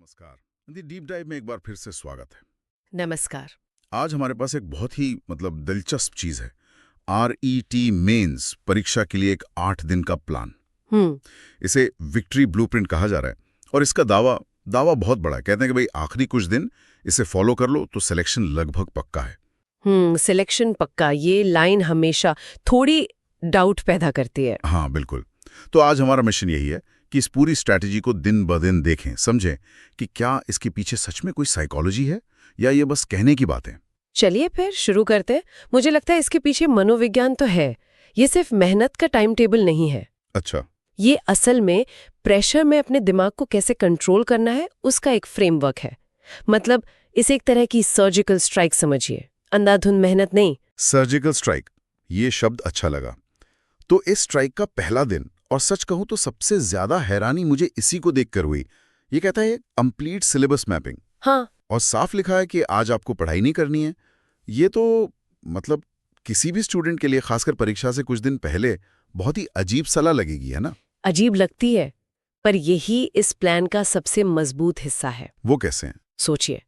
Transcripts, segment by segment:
नमस्कार। दी deep dive में एक बार फिर से स्वागत है। नमस्कार। आज हमारे पास एक बहुत ही दिलचस्प चीज है। RET मेंस परीक्षा के लिए एक 8 दिन का प्लान। इसे विक्ट्री ब्लूप्रिंट कहा जा रहा है और इसका दावा बहुत बड़ा है। कहते हैं कि भाई आखिरी कुछ दिन इसे फॉलो कर लो तो सिलेक्शन लगभग पक्का है। सिलेक्शन पक्का, ये लाइन हमेशा थोड़ी डाउट पैदा करती है। हाँ बिल्कुल। तो आज हमारा मिशन यही है कि इस पूरी स्ट्रैटेजी को दिन ब दिन देखें, समझें कि क्या इसके पीछे सच में कोई साइकोलॉजी है या ये बस कहने की बात है। चलिए फिर शुरू करते हैं। मुझे लगता है इसके पीछे मनोविज्ञान तो है। ये सिर्फ मेहनत का टाइम टेबल नहीं है। अच्छा। ये असल में प्रेशर में अपने दिमाग को कैसे कंट्रोल करना है उसका एक फ्रेमवर्क है। मतलब इसे एक तरह की सर्जिकल स्ट्राइक समझिए, अंधाधुंध मेहनत नहीं। सर्जिकल स्ट्राइक, ये शब्द अच्छा लगा। तो इस स्ट्राइक का पहला दिन, और सच कहूं तो सबसे ज्यादा हैरानी मुझे इसी को देखकर हुई। ये कहता है कंप्लीट सिलेबस मैपिंग। हाँ। और साफ लिखा है कि आज आपको पढ़ाई नहीं करनी है। ये तो किसी भी स्टूडेंट के लिए, खासकर परीक्षा से कुछ दिन पहले, बहुत ही अजीब सलाह लगेगी, है ना? अजीब लगती है, पर यही इस प्लान का सबसे मजबूत हिस्सा है। वो कैसे हैं? सोचिए,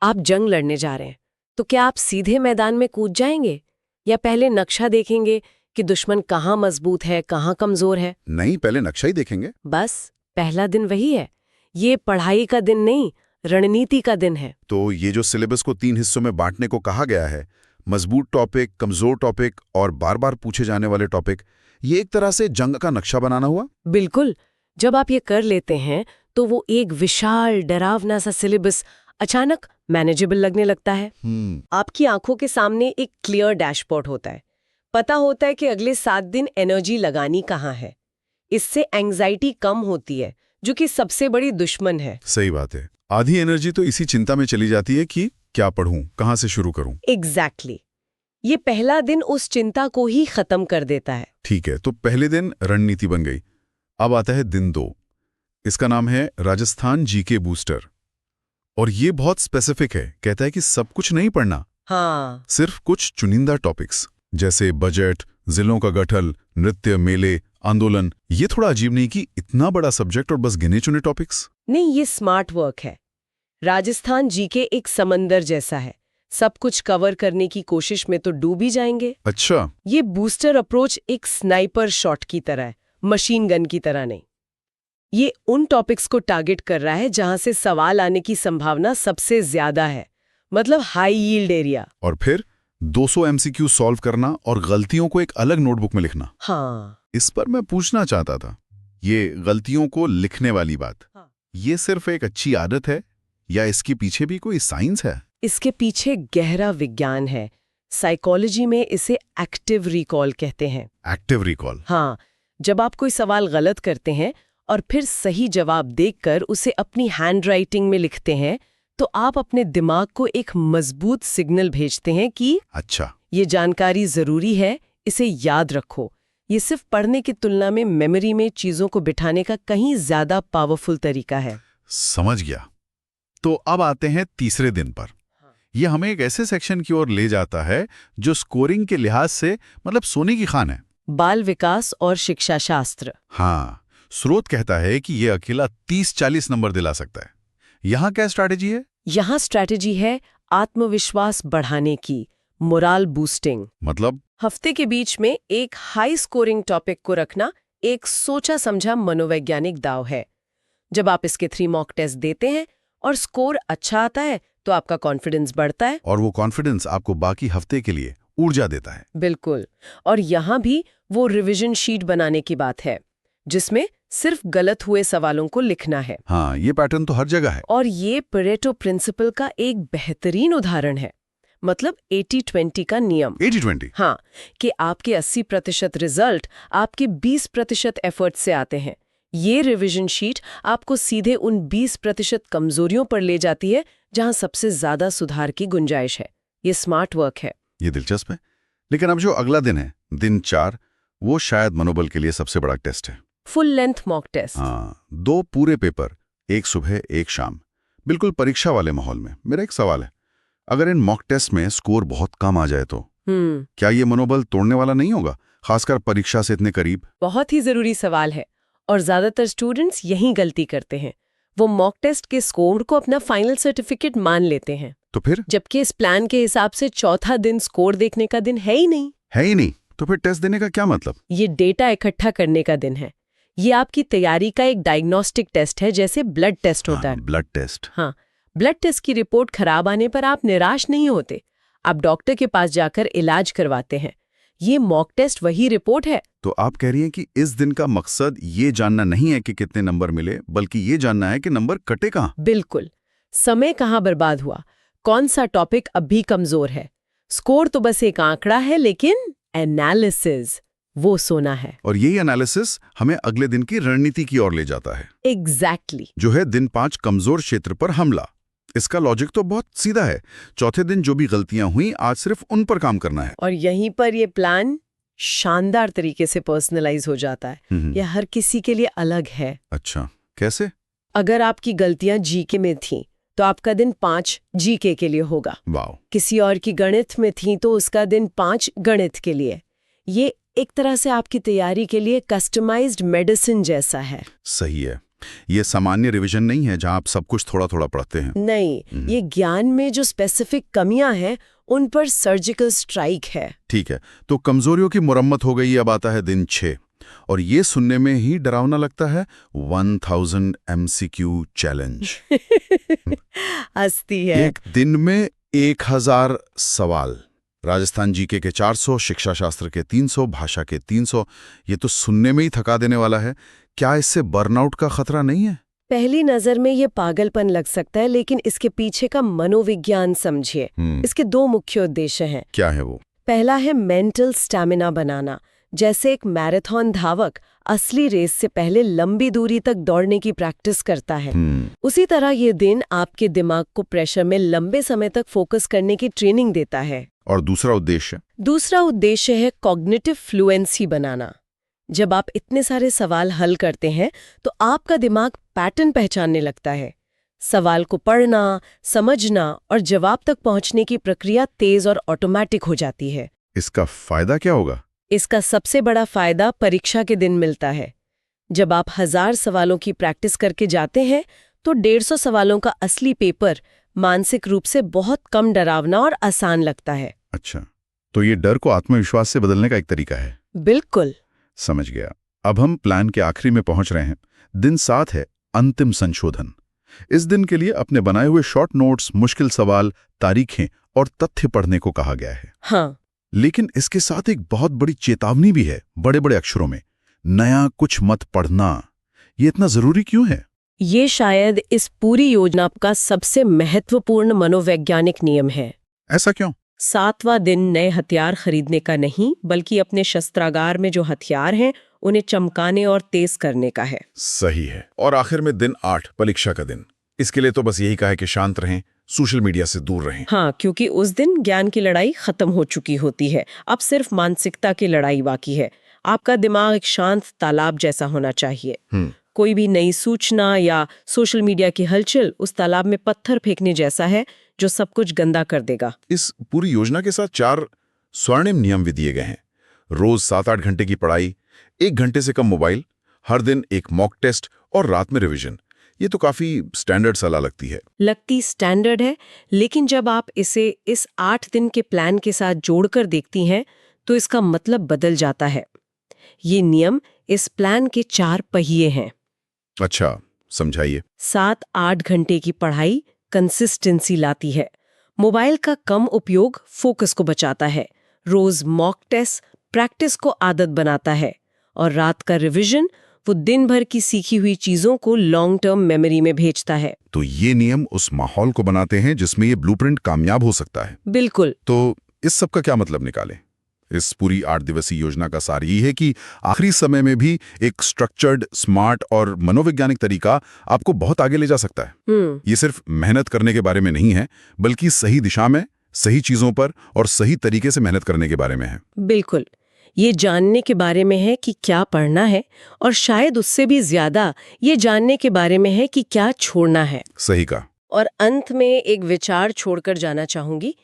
आप जंग लड़ने जा रहे हैं, तो क्या आप सीधे मैदान में कूद जाएंगे या पहले नक्शा देखेंगे कि दुश्मन कहाँ मजबूत है, कहाँ कमजोर है? नहीं, पहले नक्शा ही देखेंगे। बस पहला दिन वही है। ये पढ़ाई का दिन नहीं, रणनीति का दिन है। तो ये जो सिलेबस को 3 हिस्सों में बांटने को कहा गया है, मजबूत टॉपिक, कमजोर टॉपिक और बार बार पूछे जाने वाले टॉपिक, ये एक तरह से जंग का नक्शा बनाना हुआ। बिल्कुल। जब आप ये कर लेते हैं तो वो एक विशाल डरावना सा सिलेबस अचानक मैनेजेबल लगने लगता है। आपकी आंखों के सामने एक क्लियर डैशबोर्ड होता है। पता होता है कि अगले 7 दिन एनर्जी लगानी कहाँ है। इससे एंग्जाइटी कम होती है, जो कि सबसे बड़ी दुश्मन है। सही बात है। आधी एनर्जी तो इसी चिंता में चली जाती है कि क्या पढ़ूं, कहां से शुरू करूं। एग्जैक्टली। ये पहला दिन उस चिंता को ही खत्म कर देता है। ठीक है, तो पहले दिन रणनीति बन गई। अब आता है दिन 2। इसका नाम है राजस्थान जीके बूस्टर। और ये बहुत स्पेसिफिक है। कहता है कि सब कुछ नहीं पढ़ना। हाँ। सिर्फ कुछ चुनिंदा टॉपिक्स जैसे बजट, जिलों का गठल, नृत्य, मेले, आंदोलन। ये थोड़ा अजीब नहीं कि इतना बड़ा सब्जेक्ट और बस गिने चुने टॉपिक्स? नहीं, ये स्मार्ट वर्क है। राजस्थान जीके एक समंदर जैसा है। सब कुछ कवर करने की कोशिश में तो डूब ही जाएंगे। अच्छा। ये बूस्टर अप्रोच एक स्नाइपर शॉट की तरह है, मशीन गन की तरह नहीं। ये उन टॉपिक्स को टारगेट कर रहा है जहां से सवाल आने की संभावना सबसे ज्यादा है, मतलब हाई यील्ड एरिया। और फिर 200 MCQ सॉल्व करना और गलतियों को एक अलग नोटबुक में लिखना। हाँ। इस पर मैं पूछना चाहता था, ये गलतियों को लिखने वाली बात, हाँ। ये सिर्फ एक अच्छी आदत है या इसके पीछे भी कोई साइंस है? इसके पीछे गहरा विज्ञान है। साइकोलॉजी में इसे एक्टिव रिकॉल कहते हैं। Active recall? हाँ। जब आप कोई सवाल गलत करते हैं और फिर सही जवाब देखकर उसे अपनी हैंडराइटिंग में लिखते हैं, तो आप अपने दिमाग को एक मजबूत सिग्नल भेजते हैं कि अच्छा, ये जानकारी जरूरी है, इसे याद रखो। ये सिर्फ पढ़ने की तुलना में मेमोरी में चीजों को बिठाने का कहीं ज्यादा पावरफुल तरीका है। समझ गया। तो अब आते हैं तीसरे दिन पर। ये हमें एक ऐसे सेक्शन की ओर ले जाता है जो स्कोरिंग के लिहाज से सोने की खान है। बाल विकास और शिक्षा शास्त्र। हाँ, स्रोत कहता है कि ये अकेला 30-40 नंबर दिला सकता है। यहाँ क्या स्ट्रैटेजी है? यहाँ स्ट्रैटेजी है आत्मविश्वास बढ़ाने की, मोराल बूस्टिंग। मतलब? हफ्ते के बीच में एक हाई स्कोरिंग टॉपिक को रखना एक सोचा समझा मनोवैज्ञानिक दाव है। जब आप इसके 3 मॉक टेस्ट देते हैं और स्कोर अच्छा आता है तो आपका कॉन्फिडेंस बढ़ता है। और वो कॉन्फिडेंस आपको बाकी हफ्ते के लिए ऊर्जा देता है। बिल्कुल। और यहाँ भी वो रिवीजन शीट बनाने की बात है, जिसमें सिर्फ गलत हुए सवालों को लिखना है। हाँ, ये पैटर्न तो हर जगह है। और ये परेटो प्रिंसिपल का एक बेहतरीन उदाहरण है। मतलब 80-20 का नियम। 80-20? हाँ, कि आपके 80% रिजल्ट आपके 20% एफर्ट से आते हैं। ये रिवीजन शीट आपको सीधे उन 20% कमजोरियों पर ले जाती है जहां सबसे ज्यादा सुधार की गुंजाइश है। ये स्मार्ट वर्क है। ये दिलचस्प है। लेकिन अब जो अगला दिन है, दिन 4, वो शायद मनोबल के लिए सबसे बड़ा टेस्ट है। Full length mock test. हाँ, 2 पूरे पेपर, एक सुबह एक शाम, बिल्कुल परीक्षा वाले माहौल में। मेरा एक सवाल है, अगर इन मॉक टेस्ट में स्कोर बहुत कम आ जाए तो क्या ये मनोबल तोड़ने वाला नहीं होगा, खासकर परीक्षा से इतने करीब? बहुत ही जरूरी सवाल है और ज्यादातर स्टूडेंट्स यही गलती करते हैं। वो मॉक टेस्ट के स्कोर को अपना फाइनल सर्टिफिकेट मान लेते हैं। तो फिर? जबकि इस प्लान के हिसाब से चौथा दिन स्कोर देखने का दिन है ही नहीं। है ही नहीं, तो फिर टेस्ट देने का क्या मतलब? ये डेटा इकट्ठा करने का दिन है। ये आपकी तैयारी का एक डायग्नोस्टिक टेस्ट है, जैसे ब्लड टेस्ट होता है। Blood test. हाँ, ब्लड टेस्ट की रिपोर्ट खराब आने पर आप निराश नहीं होते, आप डॉक्टर के पास जाकर इलाज करवाते हैं। ये मॉक टेस्ट वही रिपोर्ट है। तो आप कह रही हैं कि इस दिन का मकसद ये जानना नहीं है कि कितने नंबर मिले, बल्कि ये जानना है कि नंबर कटे कहाँ। बिल्कुल, समय कहाँ बर्बाद हुआ, कौन सा टॉपिक अब भी कमजोर है। स्कोर तो बस एक आंकड़ा है, लेकिन एनालिसिस वो सोना है। और यही एनालिसिस हमें अगले दिन की रणनीति की ओर ले जाता है। एग्जैक्टली। जो है दिन 5 कमजोर क्षेत्र पर हमला। इसका लॉजिक तो बहुत सीधा है। चौथे दिन जो भी गलतियां हुई, आज सिर्फ उन पर काम करना है। और यहीं पर ये प्लान शानदार तरीके से पर्सनलाइज हो जाता है। यह हर किसी के लिए अलग है। अच्छा, कैसे? अगर आपकी गलतियां जीके में थीं, तो आपका दिन 5 जीके के लिए होगा। वाओ। किसी और की गणित में थी तो उसका दिन 5 गणित के लिए। ये एक तरह से आपकी तैयारी के लिए कस्टमाइज्ड मेडिसिन जैसा है। सही है। ये सामान्य रिवीजन नहीं है जहां आप सब कुछ थोड़ा थोड़ा पढ़ते हैं। नहीं, ये ज्ञान में जो स्पेसिफिक कमियां हैं उन पर सर्जिकल स्ट्राइक है। ठीक है, तो कमजोरियों की मुरम्मत हो गई। अब आता है दिन 6, और ये सुनने में ही डरावना लगता है। 1000 MCQ चैलेंज। हस्ती है। एक दिन में 1000 सवाल। राजस्थान जीके के 400, शिक्षा शास्त्र के 300, भाषा के 300। ये तो सुनने में ही थका देने वाला है। क्या इससे बर्नआउट का खतरा नहीं है? पहली नजर में ये पागलपन लग सकता है, लेकिन इसके पीछे का मनोविज्ञान समझिए। इसके 2 मुख्य उद्देश्य हैं। क्या है वो? पहला है मेंटल स्टैमिना बनाना। जैसे एक मैराथन धावक असली रेस से पहले लंबी दूरी तक दौड़ने की प्रैक्टिस करता है, उसी तरह ये दिन आपके दिमाग को प्रेशर में लंबे समय तक फोकस करने की ट्रेनिंग देता है। और दूसरा उद्देश्य? दूसरा उद्देश्य है कॉग्निटिव फ्लुएंसी बनाना। जब आप इतने सारे सवाल हल करते हैं तो आपका दिमाग पैटर्न पहचानने लगता है। सवाल को पढ़ना, समझना और जवाब तक पहुंचने की प्रक्रिया तेज और ऑटोमेटिक हो जाती है। इसका फायदा क्या होगा? इसका सबसे बड़ा फायदा परीक्षा के दिन मिलता है। जब आप 1000 सवालों की प्रैक्टिस करके जाते हैं तो 150 सवालों का असली पेपर मानसिक रूप से बहुत कम डरावना और आसान लगता है। अच्छा, तो ये डर को आत्मविश्वास से बदलने का एक तरीका है। बिल्कुल। समझ गया। अब हम प्लान के आखिरी में पहुंच रहे हैं। दिन 7 है, अंतिम संशोधन। इस दिन के लिए अपने बनाए हुए शॉर्ट नोट्स, मुश्किल सवाल, तारीखें और तथ्य पढ़ने को कहा गया है। हाँ। लेकिन इसके साथ एक बहुत बड़ी चेतावनी भी है, बड़े बड़े अक्षरों में, नया कुछ मत पढ़ना। ये इतना जरूरी क्यों है? ये शायद इस पूरी योजना का सबसे महत्वपूर्ण मनोवैज्ञानिक नियम है। ऐसा क्यों? 7वां दिन नए हथियार खरीदने का नहीं, बल्कि अपने शस्त्रागार में जो हथियार हैं उन्हें चमकाने और तेज करने का है। सही है। और आखिर में दिन 8, परीक्षा का दिन। इसके लिए तो बस यही कहा है कि शांत रहें, सोशल मीडिया से दूर रहें। हाँ, क्योंकि उस दिन ज्ञान की लड़ाई खत्म हो चुकी होती है। अब सिर्फ मानसिकता की लड़ाई बाकी है। आपका दिमाग एक शांत तालाब जैसा होना चाहिए। कोई भी नई सूचना या सोशल मीडिया की हलचल उस तालाब में पत्थर फेंकने जैसा है, जो सब कुछ गंदा कर देगा। इस पूरी योजना के साथ 4 स्वर्णिम नियम भी दिए गए हैं। रोज 7-8 घंटे की पढ़ाई, 1 घंटे से कम मोबाइल, हर दिन एक मॉक टेस्ट और रात में रिवीजन। ये तो काफी स्टैंडर्ड सलाह लगती स्टैंडर्ड है, लेकिन जब आप इसे इस 8 दिन के प्लान के साथ जोड़कर देखती हैं तो इसका मतलब बदल जाता है। ये नियम इस प्लान के 4 पहिए हैं। अच्छा, समझाइए। 7-8 घंटे की पढ़ाई कंसिस्टेंसी लाती है। मोबाइल का कम उपयोग फोकस को बचाता है। रोज मॉक टेस्ट प्रैक्टिस को आदत बनाता है। और रात का रिवीजन वो दिन भर की सीखी हुई चीजों को लॉन्ग टर्म मेमोरी में भेजता है। तो ये नियम उस माहौल को बनाते हैं जिसमें ये ब्लूप्रिंट कामयाब हो सकता है। बिल्कुल। तो इस सब का क्या मतलब निकालें? इस पूरी 8 दिवसीय योजना का सार यही है कि आखिरी समय में भी एक स्ट्रक्चर्ड, स्मार्ट और मनोवैज्ञानिक तरीका आपको बहुत आगे ले जा सकता है। ये सिर्फ मेहनत करने के बारे में नहीं है, बल्कि सही दिशा में, सही चीजों पर और सही तरीके से मेहनत करने के बारे में है। बिल्कुल। ये जानने के बारे में है कि क्या पढ़ना है, और शायद उससे भी ज्यादा ये जानने के बारे में है कि क्या छोड़ना है। सही कहा। और अंत में एक विचार छोड़कर जाना चाहूंगी।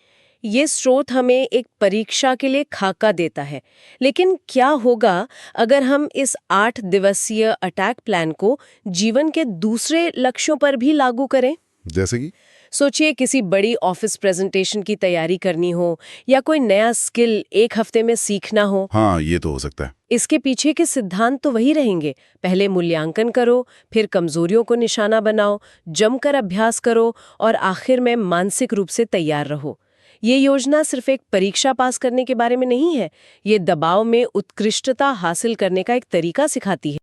ये स्रोत हमें एक परीक्षा के लिए खाका देता है, लेकिन क्या होगा अगर हम इस 8 दिवसीय अटैक प्लान को जीवन के दूसरे लक्ष्यों पर भी लागू करें? जैसे कि सोचिए किसी बड़ी ऑफिस प्रेजेंटेशन की तैयारी करनी हो या कोई नया स्किल 1 हफ्ते में सीखना हो। हाँ, ये तो हो सकता है। इसके पीछे के सिद्धांत तो वही रहेंगे। पहले मूल्यांकन करो, फिर कमजोरियों को निशाना बनाओ, जमकर अभ्यास करो और आखिर में मानसिक रूप से तैयार रहो। ये योजना सिर्फ एक परीक्षा पास करने के बारे में नहीं है, ये दबाव में उत्कृष्टता हासिल करने का एक तरीका सिखाती है।